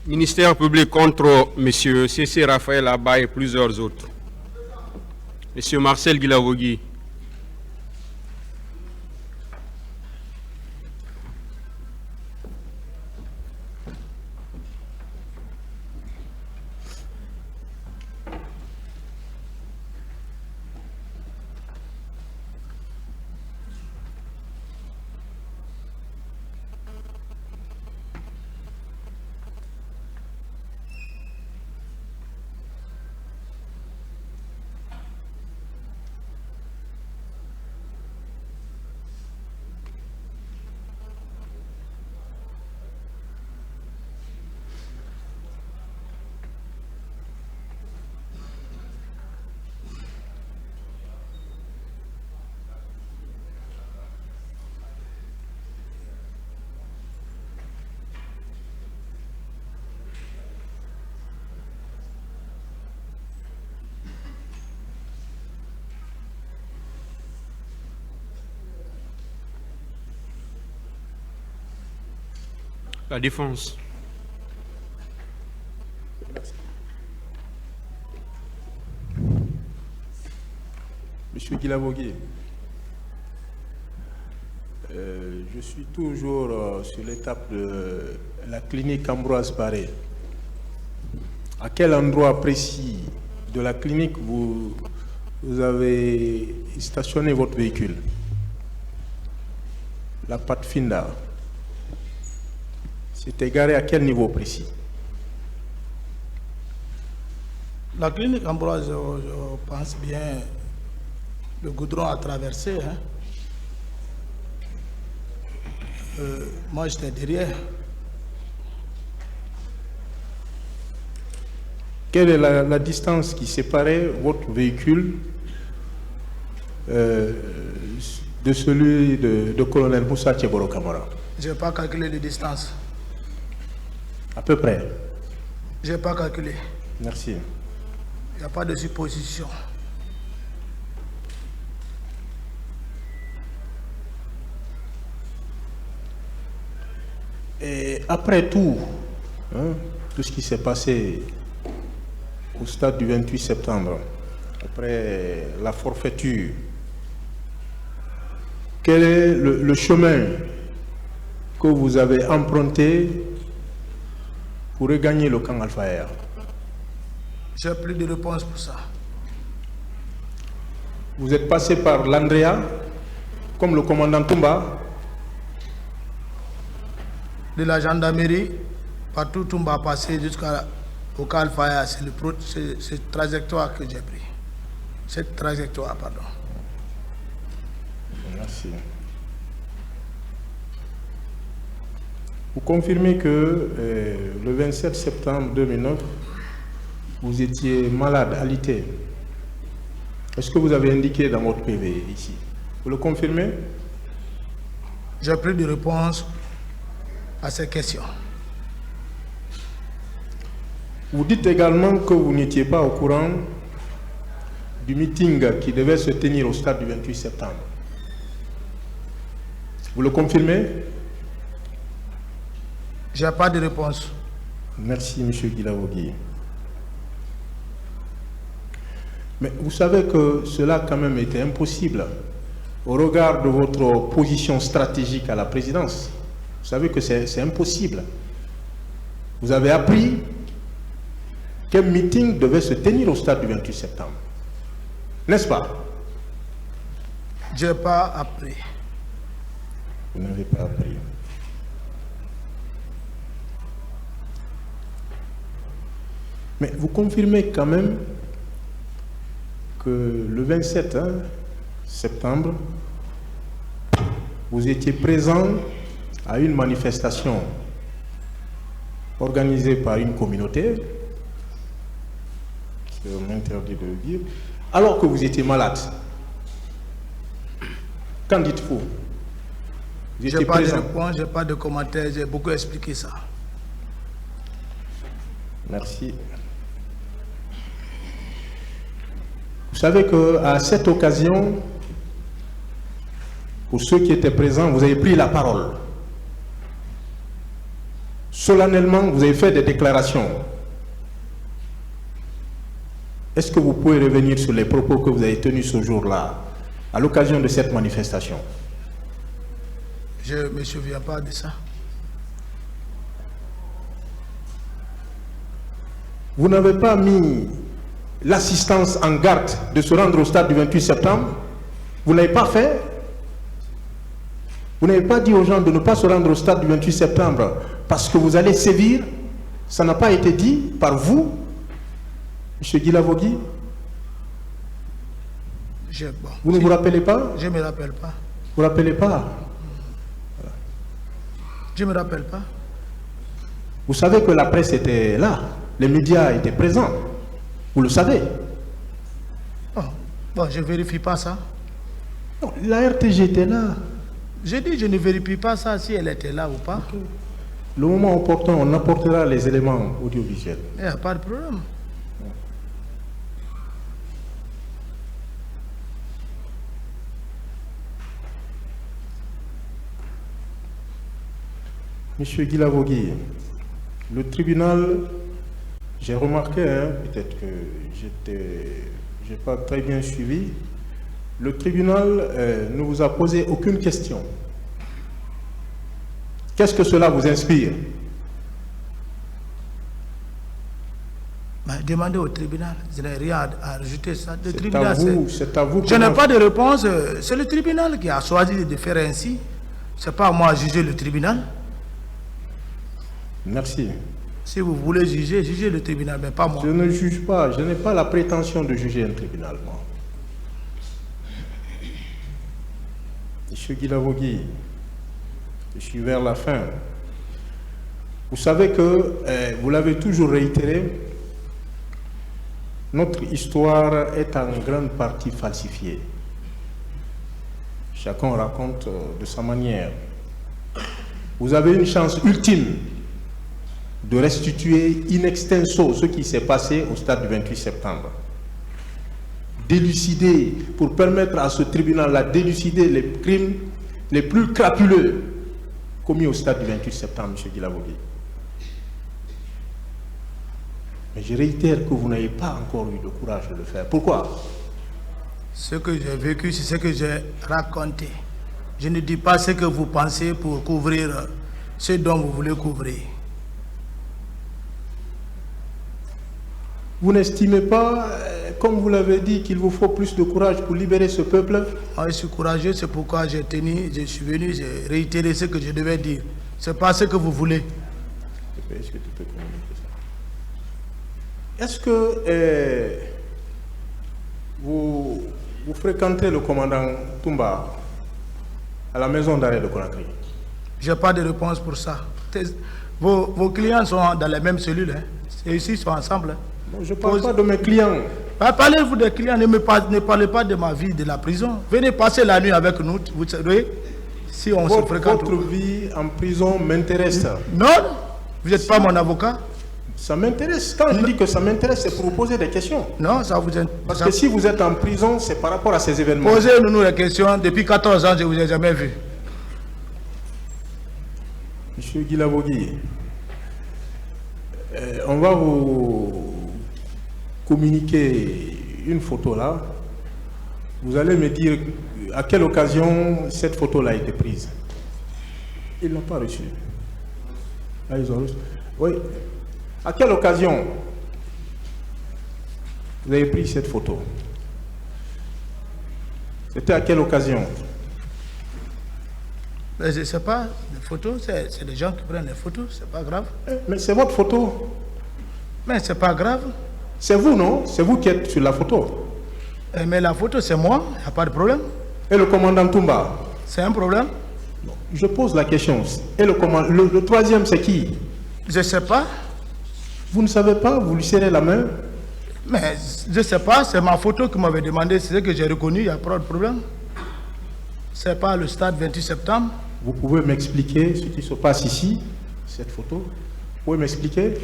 Ministère public contre M. C.C. Raphaël Abba et plusieurs autres. M. Marcel Guilavogui. La défense. Monsieur Guilavogui, je suis toujours sur l'étape de la clinique Ambroise Paré. À quel endroit précis de la clinique vous avez stationné votre véhicule? La Pathfinda. C'était garé à quel niveau précis? La clinique Ambroise, je pense bien, le goudron a traversé. Hein. Moi, j'étais derrière. Quelle est la distance qui séparait votre véhicule de celui de colonel Moussa Tcheboro Kamara? Je n'ai pas calculé les distances. À peu près. Je n'ai pas calculé. Merci. Il n'y a pas de supposition. Et après tout, hein, tout ce qui s'est passé au stade du 28 septembre, après la forfaiture, quel est le chemin que vous avez emprunté pour regagner le camp Alpha Air? J'ai plus de réponse pour ça. Vous êtes passé par l'Andrea, comme le commandant Toumba? De la gendarmerie, partout Toumba a passé jusqu'au camp Alpha Air. C'est cette trajectoire que j'ai pris. Cette trajectoire, pardon. Merci. Vous confirmez que le 27 septembre 2009, vous étiez malade, alité. Est-ce que vous avez indiqué dans votre PV ici? Vous le confirmez? J'ai plus de réponse à ces questions. Vous dites également que vous n'étiez pas au courant du meeting qui devait se tenir au stade du 28 septembre. Vous le confirmez? Je n'ai pas de réponse. Merci, M. Guilavogui. Mais vous savez que cela quand même était impossible au regard de votre position stratégique à la présidence. Vous savez que c'est impossible. Vous avez appris qu'un meeting devait se tenir au stade du 28 septembre. N'est-ce pas? Je n'ai pas appris. Vous n'avez pas appris. Mais vous confirmez quand même que le 27 septembre, vous étiez présent à une manifestation organisée par une communauté, on m'interdit de le dire, alors que vous étiez malade. Qu'en dites-vous? Je n'ai pas de réponse, je n'ai pas de commentaires, j'ai beaucoup expliqué ça. Merci. Vous savez qu'à cette occasion, pour ceux qui étaient présents, vous avez pris la parole. solennellement, vous avez fait des déclarations. Est-ce que vous pouvez revenir sur les propos que vous avez tenus ce jour-là, à l'occasion de cette manifestation? Je ne me souviens pas de ça. Vous n'avez pas mis l'assistance en garde de se rendre au stade du 28 septembre? Vous n'avez pas fait? Vous n'avez pas dit aux gens de ne pas se rendre au stade du 28 septembre parce que vous allez sévir? Ça n'a pas été dit par vous, M. Guy Lavogui? Vous ne vous rappelez pas? Je ne me rappelle pas. Vous ne vous rappelez pas? Je ne me rappelle pas. Vous savez que la presse était là, les médias étaient présents. Vous le savez. Bon, je ne vérifie pas ça. Non, la RTG était là. J'ai dit je ne vérifie pas ça si elle était là ou pas. Okay. Le moment opportun, on apportera les éléments audiovisuels. Il n'y a pas de problème. Monsieur Guy Lavogui, le tribunal, j'ai remarqué, peut-être que j'ai pas très bien suivi, le tribunal ne vous a posé aucune question. Qu'est-ce que cela vous inspire? Demandez au tribunal, je n'ai rien à rajouter ça. C'est à vous. Je n'ai pas de réponse, c'est le tribunal qui a choisi de faire ainsi. Ce n'est pas à moi à juger le tribunal. Merci. Si vous voulez juger, jugez le tribunal, mais pas moi. Je ne juge pas, je n'ai pas la prétention de juger un tribunal, moi. Monsieur Guy Lavogui, je suis vers la fin. Vous savez que, vous l'avez toujours réitéré, notre histoire est en grande partie falsifiée. Chacun raconte de sa manière. Vous avez une chance ultime de restituer in extenso ce qui s'est passé au stade du 28 septembre. D'élucider, pour permettre à ce tribunal-là d'élucider les crimes les plus crapuleux commis au stade du 28 septembre, M. Guy Lavogui. Mais je réitère que vous n'avez pas encore eu le courage de le faire. Pourquoi? Ce que j'ai vécu, c'est ce que j'ai raconté. Je ne dis pas ce que vous pensez pour couvrir ce dont vous voulez couvrir. Vous n'estimez pas, comme vous l'avez dit, qu'il vous faut plus de courage pour libérer ce peuple? Moi, je suis courageux, c'est pourquoi je suis venu, j'ai réitéré ce que je devais dire. Ce n'est pas ce que vous voulez. Est-ce que tu peux communiquer ça? Est-ce que vous fréquentez le commandant Toumba à la maison d'arrêt de Conakry? Je n'ai pas de réponse pour ça. Vos clients sont dans les mêmes cellules. Et ici, ils sont ensemble. Je ne parle pas de mes clients. Parlez-vous des clients, ne parlez pas de ma vie de la prison. Venez passer la nuit avec nous, vous savez, si on se fréquente. Votre vie en prison m'intéresse. Non, vous n'êtes pas mon avocat. Ça m'intéresse. Quand je dis que ça m'intéresse, c'est pour vous poser des questions. Non, ça vous intéresse. Parce que si vous êtes en prison, c'est par rapport à ces événements. Posez-nous les questions. Depuis 14 ans, je ne vous ai jamais vu. Monsieur Guy Lavogui, on va vous communiquer une photo là. Vous allez me dire à quelle occasion cette photo là a été prise. Ils ne l'ont pas reçue. Ah, ils ont reçu. Oui. À quelle occasion vous avez pris cette photo? C'était à quelle occasion? Je ne sais pas. Les photos, c'est des gens qui prennent les photos. C'est pas grave. Mais c'est votre photo. Mais c'est pas grave. C'est vous, non? C'est vous qui êtes sur la photo. Mais la photo, c'est moi. Il n'y a pas de problème. Et le commandant Toumba? C'est un problème? Non. Je pose la question. Et le troisième, c'est qui? Je ne sais pas. Vous ne savez pas? Vous lui serrez la main? Mais je ne sais pas. C'est ma photo qui m'avait demandé. C'est ce que j'ai reconnu. Il n'y a pas de problème. Ce n'est pas le stade 28 septembre. Vous pouvez m'expliquer ce qui se passe ici, cette photo? Vous pouvez m'expliquer?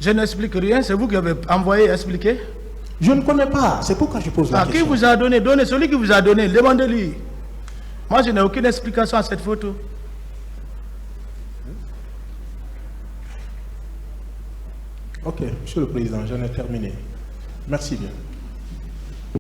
Je n'explique rien, c'est vous qui avez envoyé expliquer. Je ne connais pas, c'est pourquoi je pose la question. Qui vous a donné? Donnez celui qui vous a donné, demandez-lui. Moi, je n'ai aucune explication à cette photo. Ok, Monsieur le Président, j'en ai terminé. Merci bien.